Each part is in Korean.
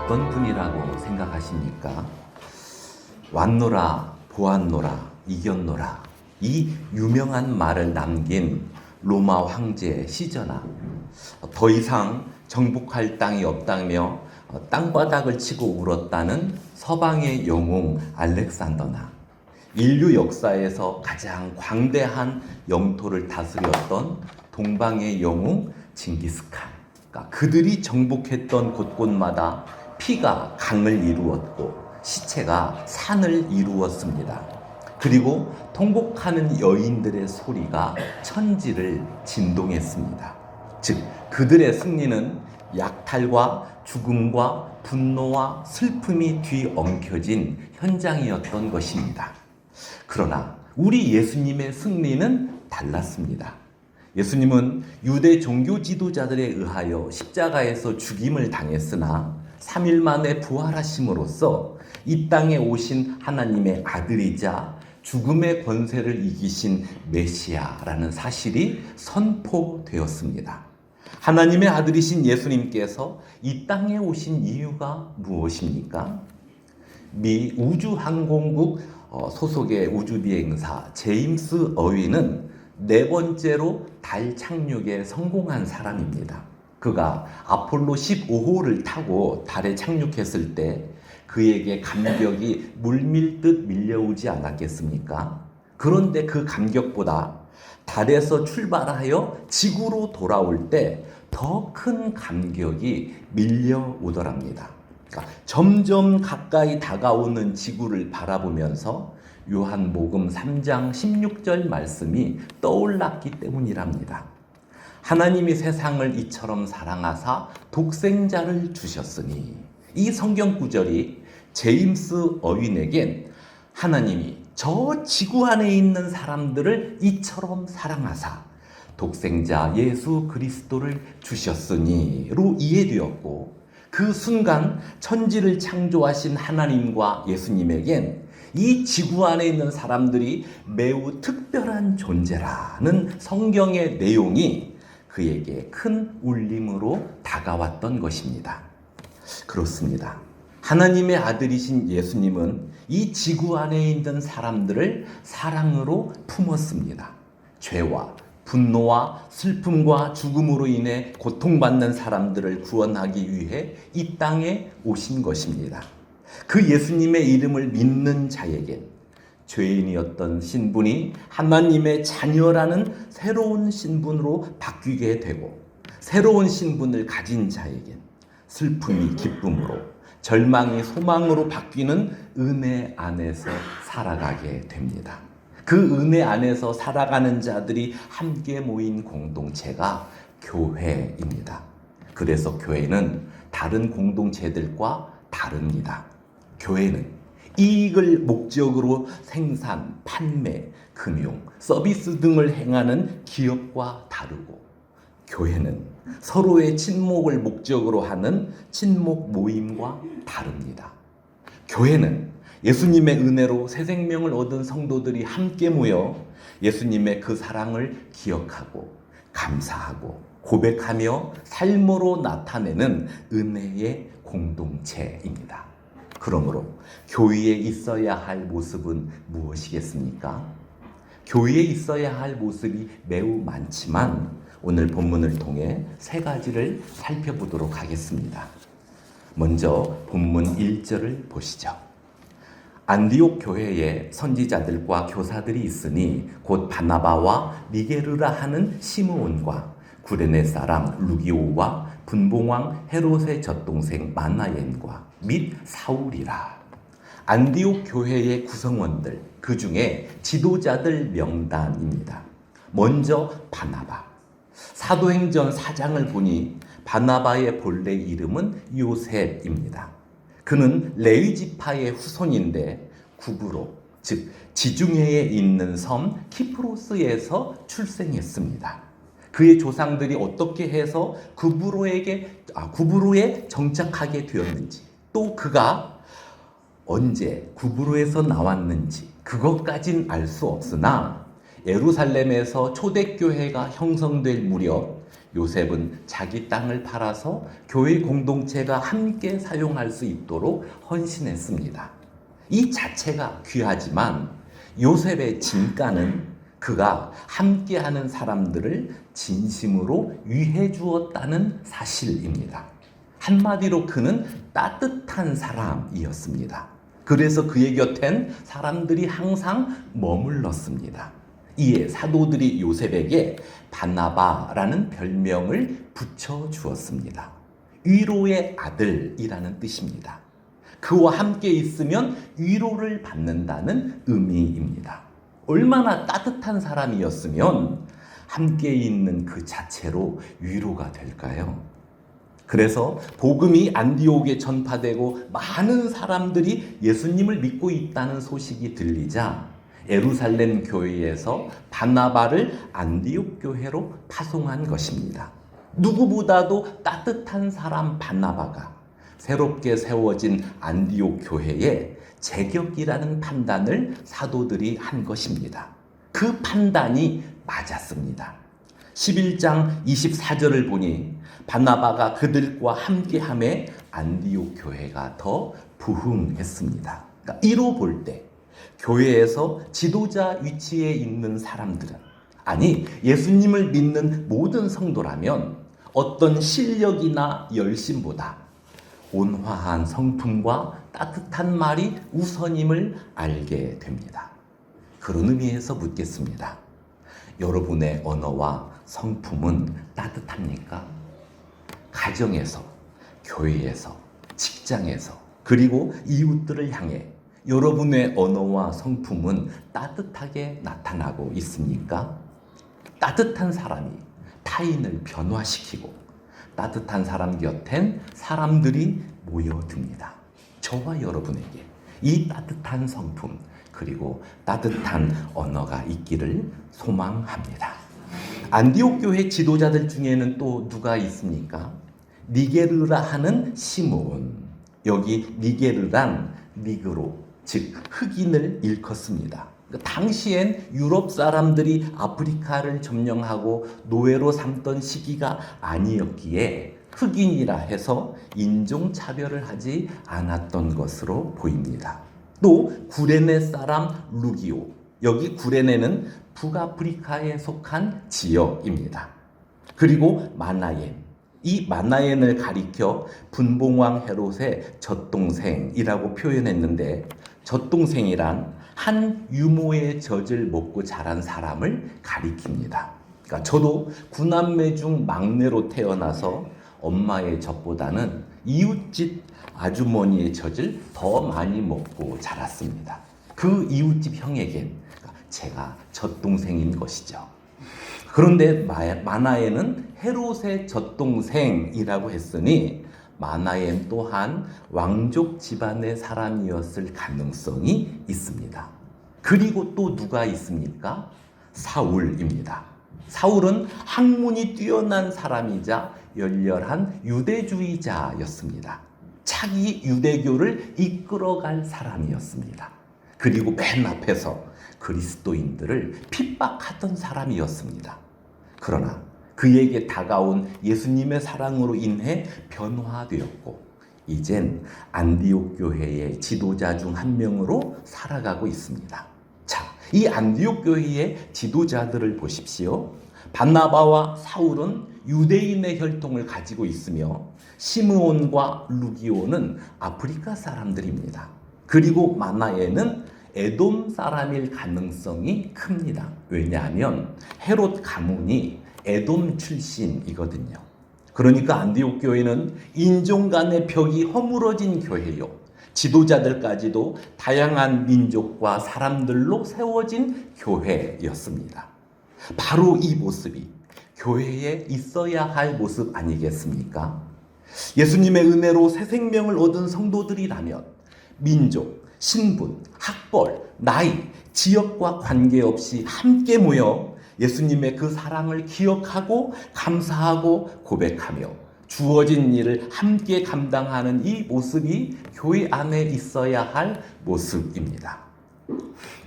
어떤 분이라고 생각하십니까? 왔노라, 보았노라, 이겼노라. 이 유명한 말을 남긴 로마 황제 시저나. 더 이상 정복할 땅이 없다며 땅바닥을 치고 울었다는 서방의 영웅 알렉산더나. 인류 역사에서 가장 광대한 영토를 다스렸던 동방의 영웅 징기스칸. 그러니까 그들이 정복했던 곳곳마다 피가 강을 이루었고 시체가 산을 이루었습니다. 그리고 통곡하는 여인들의 소리가 천지를 진동했습니다. 즉 그들의 승리는 약탈과 죽음과 분노와 슬픔이 뒤엉켜진 현장이었던 것입니다. 그러나 우리 예수님의 승리는 달랐습니다. 예수님은 유대 종교 지도자들에 의하여 십자가에서 죽임을 당했으나 3일 만에 부활하심으로써 이 땅에 오신 하나님의 아들이자 죽음의 권세를 이기신 메시아라는 사실이 선포되었습니다. 하나님의 아들이신 예수님께서 이 땅에 오신 이유가 무엇입니까? 미 우주항공국 소속의 우주비행사 제임스 어윈은 4번째로 달 착륙에 성공한 사람입니다. 그가 아폴로 15호를 타고 달에 착륙했을 때 그에게 감격이 물밀듯 밀려오지 않았겠습니까? 그런데 그 감격보다 달에서 출발하여 지구로 돌아올 때 더 큰 감격이 밀려오더랍니다. 그러니까 점점 가까이 다가오는 지구를 바라보면서 요한복음 3장 16절 말씀이 떠올랐기 때문이랍니다. 하나님이 세상을 이처럼 사랑하사 독생자를 주셨으니. 이 성경 구절이 제임스 어윈에겐 하나님이 저 지구 안에 있는 사람들을 이처럼 사랑하사 독생자 예수 그리스도를 주셨으니로 이해되었고, 그 순간 천지를 창조하신 하나님과 예수님에겐 이 지구 안에 있는 사람들이 매우 특별한 존재라는 성경의 내용이 그에게 큰 울림으로 다가왔던 것입니다. 그렇습니다. 하나님의 아들이신 예수님은 이 지구 안에 있는 사람들을 사랑으로 품었습니다. 죄와 분노와 슬픔과 죽음으로 인해 고통받는 사람들을 구원하기 위해 이 땅에 오신 것입니다. 그 예수님의 이름을 믿는 자에겐 죄인이었던 신분이 하나님의 자녀라는 새로운 신분으로 바뀌게 되고, 새로운 신분을 가진 자에겐 슬픔이 기쁨으로, 절망이 소망으로 바뀌는 은혜 안에서 살아가게 됩니다. 그 은혜 안에서 살아가는 자들이 함께 모인 공동체가 교회입니다. 그래서 교회는 다른 공동체들과 다릅니다. 교회는 이익을 목적으로 생산, 판매, 금융, 서비스 등을 행하는 기업과 다르고, 교회는 서로의 친목을 목적으로 하는 친목 모임과 다릅니다. 교회는 예수님의 은혜로 새 생명을 얻은 성도들이 함께 모여 예수님의 그 사랑을 기억하고 감사하고 고백하며 삶으로 나타내는 은혜의 공동체입니다. 그러므로 교회에 있어야 할 모습은 무엇이겠습니까? 교회에 있어야 할 모습이 매우 많지만 오늘 본문을 통해 3가지를 살펴보도록 하겠습니다. 먼저 본문 1절을 보시죠. 안디옥 교회에 선지자들과 교사들이 있으니 곧 바나바와 미게르라 하는 시므온과 구레네 사람 루기오와 분봉왕 헤롯의 젖동생 마나엔과 및 사울이라. 안디옥 교회의 구성원들, 그 중에 지도자들 명단입니다. 먼저 바나바. 사도행전 4장을 보니 바나바의 본래 이름은 요셉입니다. 그는 레위 지파의 후손인데 구브로, 즉 지중해에 있는 섬 키프로스에서 출생했습니다. 그의 조상들이 어떻게 해서 구브로에 정착하게 되었는지, 또 그가 언제 구브로에서 나왔는지 그것까진 알 수 없으나 예루살렘에서 초대교회가 형성될 무렵 요셉은 자기 땅을 팔아서 교회 공동체가 함께 사용할 수 있도록 헌신했습니다. 이 자체가 귀하지만 요셉의 진가는 그가 함께하는 사람들을 진심으로 위해 주었다는 사실입니다. 한마디로 그는 따뜻한 사람이었습니다. 그래서 그의 곁엔 사람들이 항상 머물렀습니다. 이에 사도들이 요셉에게 바나바라는 별명을 붙여주었습니다. 위로의 아들이라는 뜻입니다. 그와 함께 있으면 위로를 받는다는 의미입니다. 얼마나 따뜻한 사람이었으면 함께 있는 그 자체로 위로가 될까요? 그래서 복음이 안디옥에 전파되고 많은 사람들이 예수님을 믿고 있다는 소식이 들리자 예루살렘 교회에서 바나바를 안디옥 교회로 파송한 것입니다. 누구보다도 따뜻한 사람 바나바가 새롭게 세워진 안디옥 교회에 제격이라는 판단을 사도들이 한 것입니다. 그 판단이 맞았습니다. 11장 24절을 보니 바나바가 그들과 함께함에 안디옥 교회가 더 부흥했습니다. 그러니까 이로 볼 때 교회에서 지도자 위치에 있는 사람들은, 아니 예수님을 믿는 모든 성도라면 어떤 실력이나 열심보다 온화한 성품과 따뜻한 말이 우선임을 알게 됩니다. 그런 의미에서 묻겠습니다. 여러분의 언어와 성품은 따뜻합니까? 가정에서, 교회에서, 직장에서, 그리고 이웃들을 향해 여러분의 언어와 성품은 따뜻하게 나타나고 있습니까? 따뜻한 사람이 타인을 변화시키고 따뜻한 사람 곁엔 사람들이 모여듭니다. 저와 여러분에게 이 따뜻한 성품 그리고 따뜻한 언어가 있기를 소망합니다. 안디옥 교회 지도자들 중에는 또 누가 있습니까? 니게르라 하는 시므온. 여기 니게르란 니그로, 즉 흑인을 일컫습니다. 당시엔 유럽 사람들이 아프리카를 점령하고 노예로 삼던 시기가 아니었기에 흑인이라 해서 인종차별을 하지 않았던 것으로 보입니다. 또 구레네 사람 루기오, 여기 구레네는 북아프리카에 속한 지역입니다. 그리고 마나옌, 이 마나옌을 가리켜 분봉왕 헤롯의 젖동생이라고 표현했는데, 젖동생이란 한 유모의 젖을 먹고 자란 사람을 가리킵니다. 그러니까 저도 구남매 중 막내로 태어나서 엄마의 젖보다는 이웃집 아주머니의 젖을 더 많이 먹고 자랐습니다. 그 이웃집 형에겐 제가 젖동생인 것이죠. 그런데 마나엔은 헤롯의 젖동생이라고 했으니 마나엔 또한 왕족 집안의 사람이었을 가능성이 있습니다. 그리고 또 누가 있습니까? 사울입니다. 사울은 학문이 뛰어난 사람이자 열렬한 유대주의자였습니다. 차기 유대교를 이끌어갈 사람이었습니다. 그리고 맨 앞에서 그리스도인들을 핍박하던 사람이었습니다. 그러나 그에게 다가온 예수님의 사랑으로 인해 변화되었고 이젠 안디옥 교회의 지도자 중 한 명으로 살아가고 있습니다. 자, 이 안디옥 교회의 지도자들을 보십시오. 바나바와 사울은 유대인의 혈통을 가지고 있으며 시므온과 루기오는 아프리카 사람들입니다. 그리고 마나에는 에돔 사람일 가능성이 큽니다. 왜냐하면 헤롯 가문이 에돔 출신이거든요. 그러니까 안디옥 교회는 인종 간의 벽이 허물어진 교회요, 지도자들까지도 다양한 민족과 사람들로 세워진 교회였습니다. 바로 이 모습이 교회에 있어야 할 모습 아니겠습니까? 예수님의 은혜로 새 생명을 얻은 성도들이라면 민족, 신분, 학벌, 나이, 지역과 관계없이 함께 모여 예수님의 그 사랑을 기억하고 감사하고 고백하며 주어진 일을 함께 감당하는 이 모습이 교회 안에 있어야 할 모습입니다.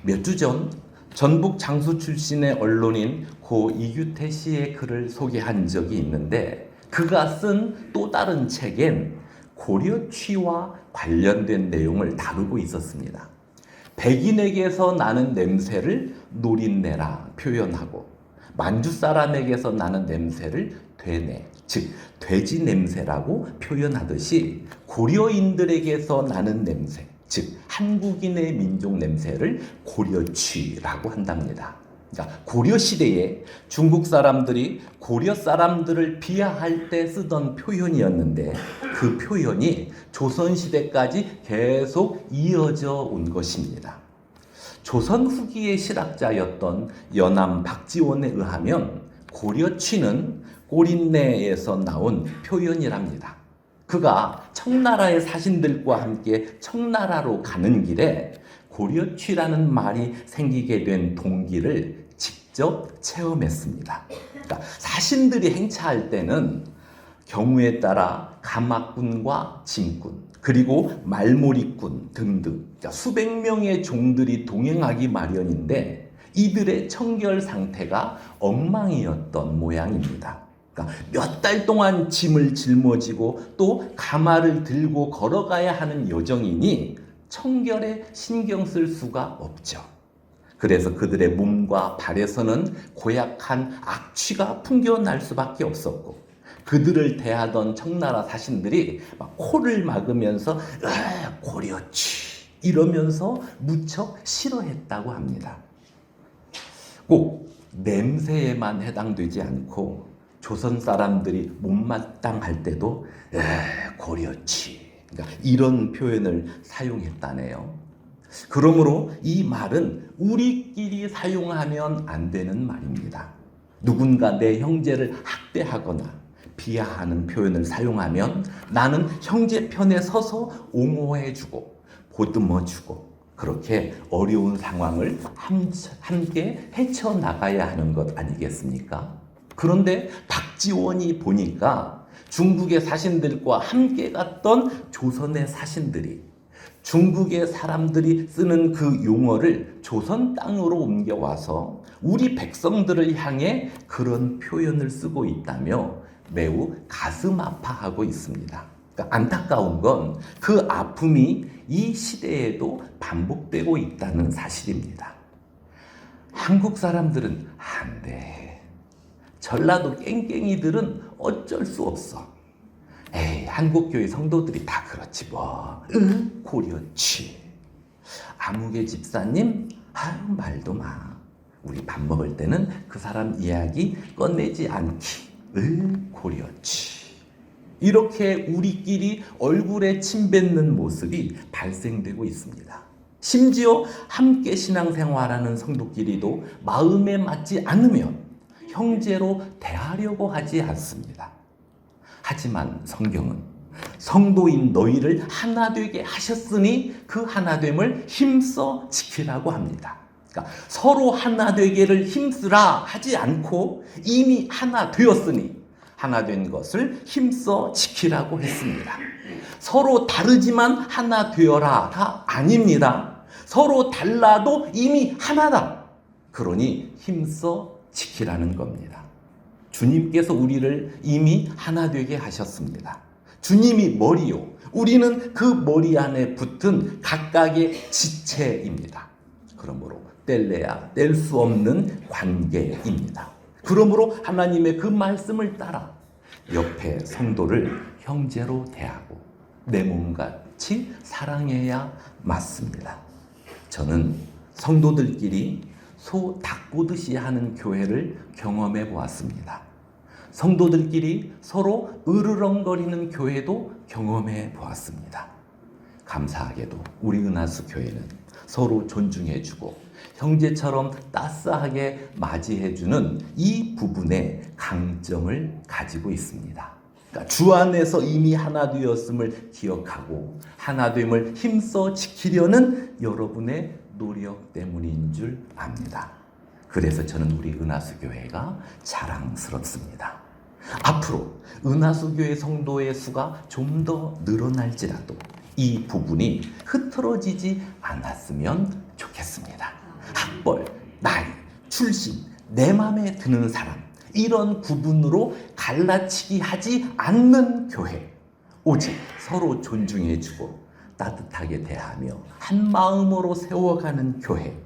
몇 주 전 전북 장수 출신의 언론인 고 이규태 씨의 글을 소개한 적이 있는데 그가 쓴 또 다른 책엔 고려취와 관련된 내용을 다루고 있었습니다. 백인에게서 나는 냄새를 노린내라 표현하고 만주 사람에게서 나는 냄새를 되내, 즉 돼지 냄새라고 표현하듯이 고려인들에게서 나는 냄새, 즉 한국인의 민족 냄새를 고려취라고 한답니다. 그러니까 고려 시대에 중국 사람들이 고려 사람들을 비하할 때 쓰던 표현이었는데 그 표현이 조선 시대까지 계속 이어져 온 것입니다. 조선 후기의 실학자였던 연암 박지원에 의하면 고려취는 꼬린내에서 나온 표현이랍니다. 그가 청나라의 사신들과 함께 청나라로 가는 길에 고려취라는 말이 생기게 된 동기를 직접 체험했습니다. 그러니까 사신들이 행차할 때는 경우에 따라 가마꾼과 짐꾼, 그리고 말몰이꾼 등등 수백 명의 종들이 동행하기 마련인데 이들의 청결 상태가 엉망이었던 모양입니다. 그러니까 몇 달 동안 짐을 짊어지고 또 가마를 들고 걸어가야 하는 여정이니 청결에 신경 쓸 수가 없죠. 그래서 그들의 몸과 발에서는 고약한 악취가 풍겨날 수밖에 없었고 그들을 대하던 청나라 사신들이 막 코를 막으면서 고려취 이러면서 무척 싫어했다고 합니다. 꼭 냄새에만 해당되지 않고 조선 사람들이 못마땅할 때도 고려취 그러니까 이런 표현을 사용했다네요. 그러므로 이 말은 우리끼리 사용하면 안 되는 말입니다. 누군가 내 형제를 학대하거나 비하하는 표현을 사용하면 나는 형제 편에 서서 옹호해주고 보듬어주고 그렇게 어려운 상황을 함께 헤쳐나가야 하는 것 아니겠습니까? 그런데 박지원이 보니까 중국의 사신들과 함께 갔던 조선의 사신들이 중국의 사람들이 쓰는 그 용어를 조선 땅으로 옮겨와서 우리 백성들을 향해 그런 표현을 쓰고 있다며 매우 가슴 아파하고 있습니다. 그러니까 안타까운 건 그 아픔이 이 시대에도 반복되고 있다는 사실입니다. 한국 사람들은 안 돼. 전라도 깽깽이들은 어쩔 수 없어. 한국교회 성도들이 다 그렇지 뭐. 고려취. 아무개 집사님, 말도 마. 우리 밥 먹을 때는 그 사람 이야기 꺼내지 않기. 고려취. 이렇게 우리끼리 얼굴에 침 뱉는 모습이 발생되고 있습니다. 심지어 함께 신앙생활하는 성도끼리도 마음에 맞지 않으면 형제로 대하려고 하지 않습니다. 하지만 성경은 성도인 너희를 하나 되게 하셨으니 그 하나됨을 힘써 지키라고 합니다. 그러니까 서로 하나 되기를 힘쓰라 하지 않고 이미 하나 되었으니 하나 된 것을 힘써 지키라고 했습니다. 서로 다르지만 하나 되어라가 아닙니다. 서로 달라도 이미 하나다. 그러니 힘써 지키라는 겁니다. 주님께서 우리를 이미 하나 되게 하셨습니다. 주님이 머리요. 우리는 그 머리 안에 붙은 각각의 지체입니다. 그러므로 뗄래야 뗄 수 없는 관계입니다. 그러므로 하나님의 그 말씀을 따라 옆에 성도를 형제로 대하고 내 몸같이 사랑해야 맞습니다. 저는 성도들끼리 소 닭 보듯이 하는 교회를 경험해 보았습니다. 성도들끼리 서로 으르렁거리는 교회도 경험해 보았습니다. 감사하게도 우리 은하수 교회는 서로 존중해주고 형제처럼 따스하게 맞이해주는 이 부분에 강점을 가지고 있습니다. 그러니까 주 안에서 이미 하나 되었음을 기억하고 하나됨을 힘써 지키려는 여러분의 노력 때문인 줄 압니다. 그래서 저는 우리 은하수 교회가 자랑스럽습니다. 앞으로 은하수 교회 성도의 수가 좀 더 늘어날지라도 이 부분이 흐트러지지 않았으면 좋겠습니다. 학벌, 나이, 출신, 내 맘에 드는 사람, 이런 구분으로 갈라치기 하지 않는 교회. 오직 서로 존중해주고 따뜻하게 대하며 한 마음으로 세워가는 교회.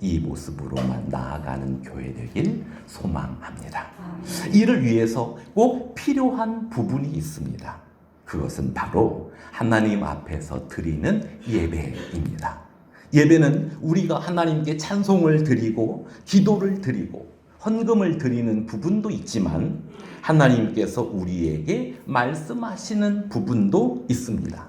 이 모습으로만 나아가는 교회 되길 소망합니다. 이를 위해서 꼭 필요한 부분이 있습니다. 그것은 바로 하나님 앞에서 드리는 예배입니다. 예배는 우리가 하나님께 찬송을 드리고 기도를 드리고 헌금을 드리는 부분도 있지만 하나님께서 우리에게 말씀하시는 부분도 있습니다.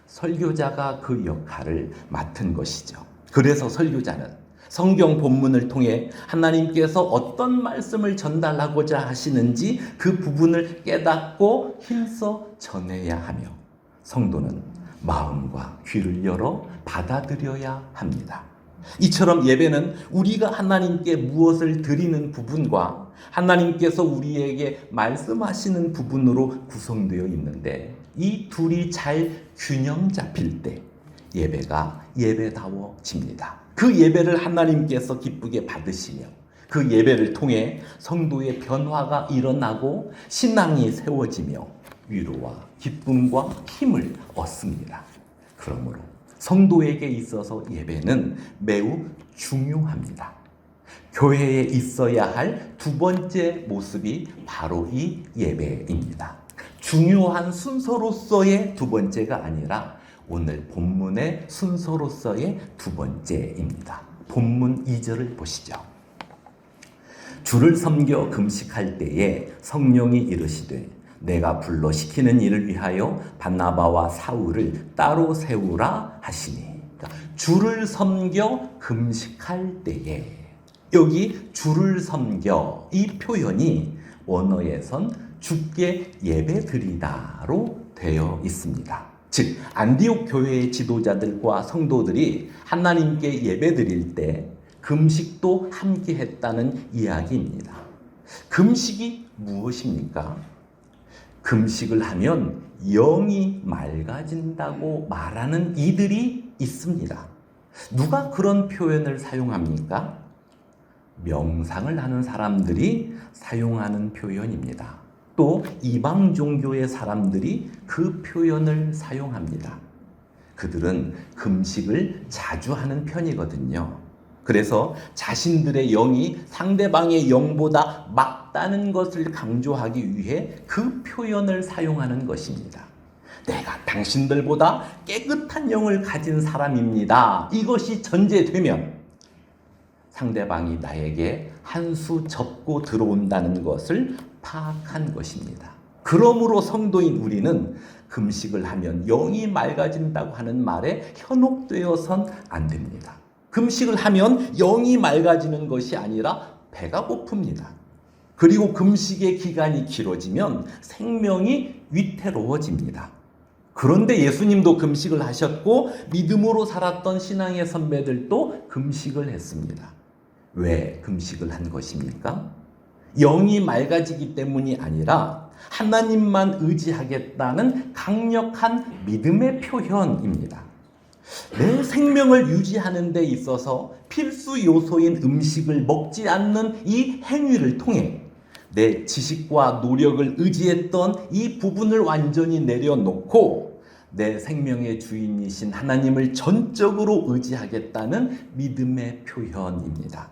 설교자가 그 역할을 맡은 것이죠. 그래서 설교자는 성경 본문을 통해 하나님께서 어떤 말씀을 전달하고자 하시는지 그 부분을 깨닫고 힘써 전해야 하며 성도는 마음과 귀를 열어 받아들여야 합니다. 이처럼 예배는 우리가 하나님께 무엇을 드리는 부분과 하나님께서 우리에게 말씀하시는 부분으로 구성되어 있는데 이 둘이 잘 균형 잡힐 때 예배가 예배다워집니다. 그 예배를 하나님께서 기쁘게 받으시며 그 예배를 통해 성도의 변화가 일어나고 신앙이 세워지며 위로와 기쁨과 힘을 얻습니다. 그러므로 성도에게 있어서 예배는 매우 중요합니다. 교회에 있어야 할 두 번째 모습이 바로 이 예배입니다. 중요한 순서로서의 두 번째가 아니라 오늘 본문의 순서로서의 두 번째입니다. 본문 2절을 보시죠. 주를 섬겨 금식할 때에 성령이 이르시되 내가 불러 시키는 일을 위하여 바나바와 사울을 따로 세우라 하시니. 주를 섬겨 금식할 때에, 여기 주를 섬겨 이 표현이 원어에선 주께 예배드리다로 되어 있습니다. 즉 안디옥 교회의 지도자들과 성도들이 하나님께 예배드릴 때 금식도 함께 했다는 이야기입니다. 금식이 무엇입니까? 금식을 하면 영이 맑아진다고 말하는 이들이 있습니다. 누가 그런 표현을 사용합니까? 명상을 하는 사람들이 사용하는 표현입니다. 또 이방 종교의 사람들이 그 표현을 사용합니다. 그들은 금식을 자주 하는 편이거든요. 그래서 자신들의 영이 상대방의 영보다 맑다는 것을 강조하기 위해 그 표현을 사용하는 것입니다. 내가 당신들보다 깨끗한 영을 가진 사람입니다. 이것이 전제되면 상대방이 나에게 한 수 접고 들어온다는 것을 파악한 것입니다. 그러므로 성도인 우리는 금식을 하면 영이 맑아진다고 하는 말에 현혹되어선 안 됩니다. 금식을 하면 영이 맑아지는 것이 아니라 배가 고픕니다. 그리고 금식의 기간이 길어지면 생명이 위태로워집니다. 그런데 예수님도 금식을 하셨고 믿음으로 살았던 신앙의 선배들도 금식을 했습니다. 왜 금식을 한 것입니까? 영이 맑아지기 때문이 아니라 하나님만 의지하겠다는 강력한 믿음의 표현입니다. 내 생명을 유지하는 데 있어서 필수 요소인 음식을 먹지 않는 이 행위를 통해 내 지식과 노력을 의지했던 이 부분을 완전히 내려놓고 내 생명의 주인이신 하나님을 전적으로 의지하겠다는 믿음의 표현입니다.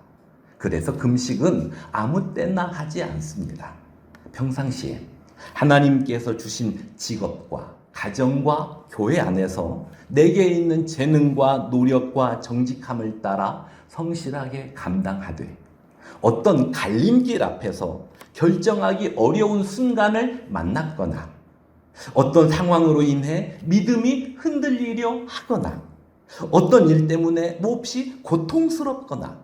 그래서 금식은 아무 때나 하지 않습니다. 평상시에 하나님께서 주신 직업과 가정과 교회 안에서 내게 있는 재능과 노력과 정직함을 따라 성실하게 감당하되 어떤 갈림길 앞에서 결정하기 어려운 순간을 만났거나 어떤 상황으로 인해 믿음이 흔들리려 하거나 어떤 일 때문에 몹시 고통스럽거나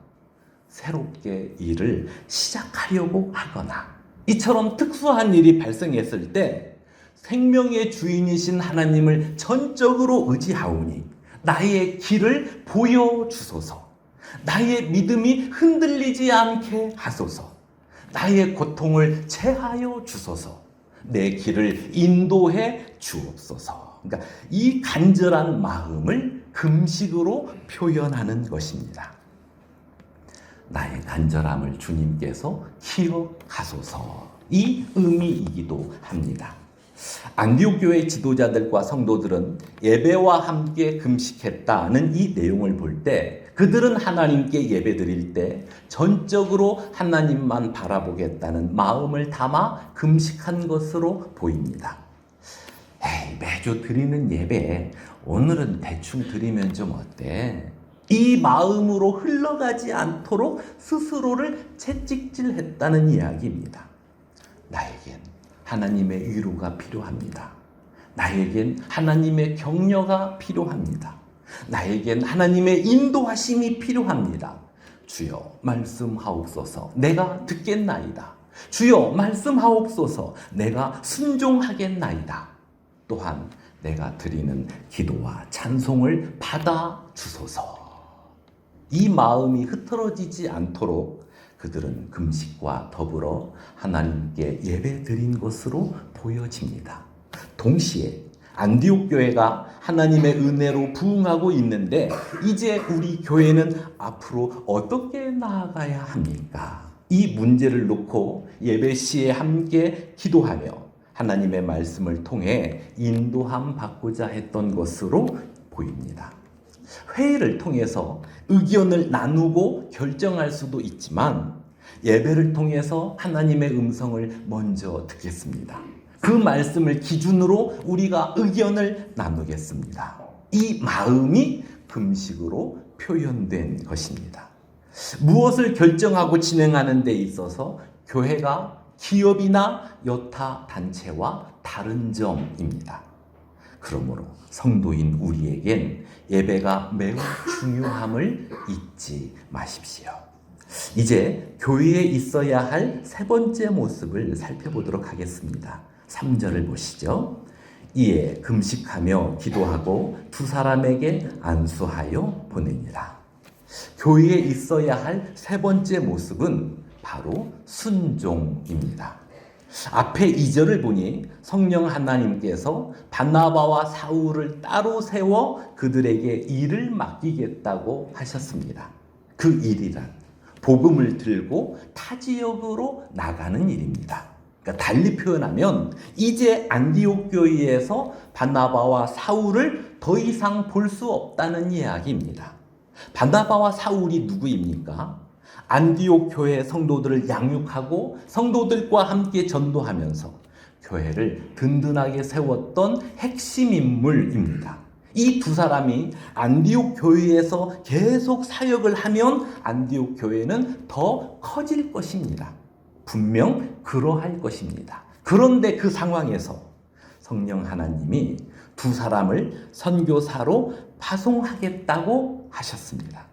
새롭게 일을 시작하려고 하거나 이처럼 특수한 일이 발생했을 때 생명의 주인이신 하나님을 전적으로 의지하오니 나의 길을 보여주소서, 나의 믿음이 흔들리지 않게 하소서, 나의 고통을 제하여 주소서, 내 길을 인도해 주옵소서. 그러니까 이 간절한 마음을 금식으로 표현하는 것입니다. 나의 간절함을 주님께서 기억하소서. 이 의미이기도 합니다. 안디옥 교회 지도자들과 성도들은 예배와 함께 금식했다는 이 내용을 볼 때 그들은 하나님께 예배드릴 때 전적으로 하나님만 바라보겠다는 마음을 담아 금식한 것으로 보입니다. 에이, 매주 드리는 예배 오늘은 대충 드리면 좀 어때? 이 마음으로 흘러가지 않도록 스스로를 채찍질했다는 이야기입니다. 나에겐 하나님의 위로가 필요합니다. 나에겐 하나님의 격려가 필요합니다. 나에겐 하나님의 인도하심이 필요합니다. 주여 말씀하옵소서, 내가 듣겠나이다. 주여 말씀하옵소서, 내가 순종하겠나이다. 또한 내가 드리는 기도와 찬송을 받아 주소서. 이 마음이 흐트러지지 않도록 그들은 금식과 더불어 하나님께 예배드린 것으로 보여집니다. 동시에 안디옥 교회가 하나님의 은혜로 부흥하고 있는데 이제 우리 교회는 앞으로 어떻게 나아가야 합니까? 이 문제를 놓고 예배 시에 함께 기도하며 하나님의 말씀을 통해 인도함 받고자 했던 것으로 보입니다. 회의를 통해서 의견을 나누고 결정할 수도 있지만 예배를 통해서 하나님의 음성을 먼저 듣겠습니다. 그 말씀을 기준으로 우리가 의견을 나누겠습니다. 이 마음이 금식으로 표현된 것입니다. 무엇을 결정하고 진행하는 데 있어서 교회가 기업이나 여타 단체와 다른 점입니다. 그러므로 성도인 우리에겐 예배가 매우 중요함을 잊지 마십시오. 이제 교회에 있어야 할 세 번째 모습을 살펴보도록 하겠습니다. 3절을 보시죠. 이에 금식하며 기도하고 두 사람에게 안수하여 보내니라. 교회에 있어야 할 세 번째 모습은 바로 순종입니다. 앞에 2절을 보니 성령 하나님께서 바나바와 사울을 따로 세워 그들에게 일을 맡기겠다고 하셨습니다. 그 일이란 복음을 들고 타 지역으로 나가는 일입니다. 그러니까 달리 표현하면 이제 안디옥 교회에서 바나바와 사울을 더 이상 볼 수 없다는 이야기입니다. 바나바와 사울이 누구입니까? 안디옥 교회 성도들을 양육하고 성도들과 함께 전도하면서 교회를 든든하게 세웠던 핵심 인물입니다. 이 두 사람이 안디옥 교회에서 계속 사역을 하면 안디옥 교회는 더 커질 것입니다. 분명 그러할 것입니다. 그런데 그 상황에서 성령 하나님이 두 사람을 선교사로 파송하겠다고 하셨습니다.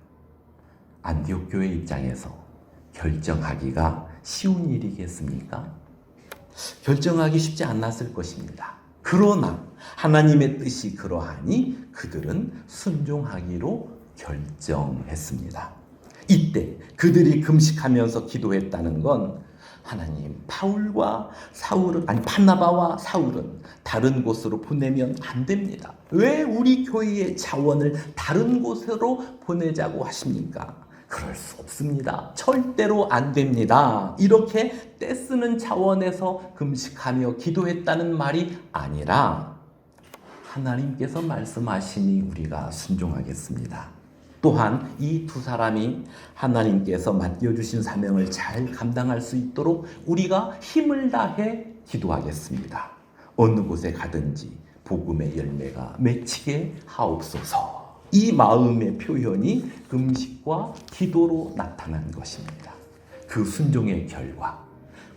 안디옥 교회 입장에서 결정하기가 쉬운 일이겠습니까? 결정하기 쉽지 않았을 것입니다. 그러나 하나님의 뜻이 그러하니 그들은 순종하기로 결정했습니다. 이때 그들이 금식하면서 기도했다는 건 하나님, 바나바와 사울은 다른 곳으로 보내면 안 됩니다. 왜 우리 교회의 자원을 다른 곳으로 보내자고 하십니까? 그럴 수 없습니다. 절대로 안 됩니다. 이렇게 떼쓰는 차원에서 금식하며 기도했다는 말이 아니라 하나님께서 말씀하시니 우리가 순종하겠습니다. 또한 이 두 사람이 하나님께서 맡겨주신 사명을 잘 감당할 수 있도록 우리가 힘을 다해 기도하겠습니다. 어느 곳에 가든지 복음의 열매가 맺히게 하옵소서. 이 마음의 표현이 금식과 기도로 나타난 것입니다. 그 순종의 결과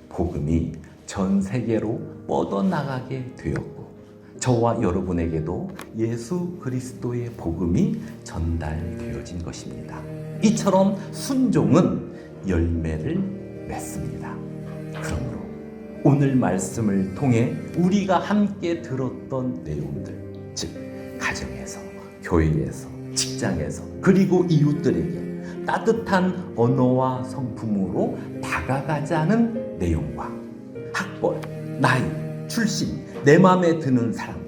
복음이 전 세계로 뻗어나가게 되었고 저와 여러분에게도 예수 그리스도의 복음이 전달되어진 것입니다. 이처럼 순종은 열매를 맺습니다. 그러므로 오늘 말씀을 통해 우리가 함께 들었던 내용들, 즉 가정에서, 교회에서, 직장에서, 그리고 이웃들에게 따뜻한 언어와 성품으로 다가가자는 내용과 학벌, 나이, 출신, 내 마음에 드는 사람,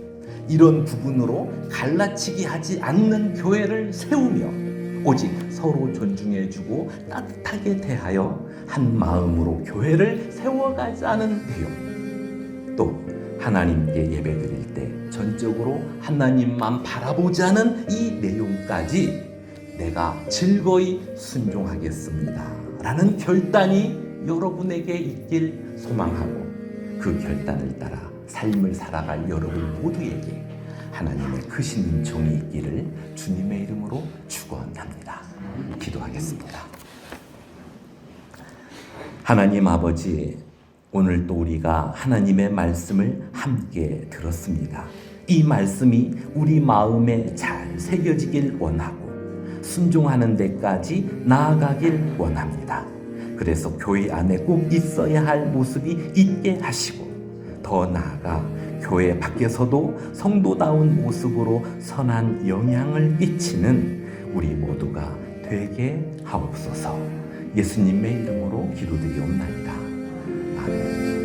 이런 부분으로 갈라치기 하지 않는 교회를 세우며 오직 서로 존중해주고 따뜻하게 대하여 한 마음으로 교회를 세워가자는 내용, 또 하나님께 예배드릴 때 전적으로 하나님만 바라보자는 이 내용까지 내가 즐거이 순종하겠습니다 라는 결단이 여러분에게 있길 소망하고, 그 결단을 따라 삶을 살아갈 여러분 모두에게 하나님의 크신 은총이 있기를 주님의 이름으로 축원합니다. 기도하겠습니다. 하나님 아버지, 오늘 또 우리가 하나님의 말씀을 함께 들었습니다. 이 말씀이 우리 마음에 잘 새겨지길 원하고 순종하는 데까지 나아가길 원합니다. 그래서 교회 안에 꼭 있어야 할 모습이 있게 하시고, 더 나아가 교회 밖에서도 성도다운 모습으로 선한 영향을 끼치는 우리 모두가 되게 하옵소서. 예수님의 이름으로 기도드리옵나이다. 아멘.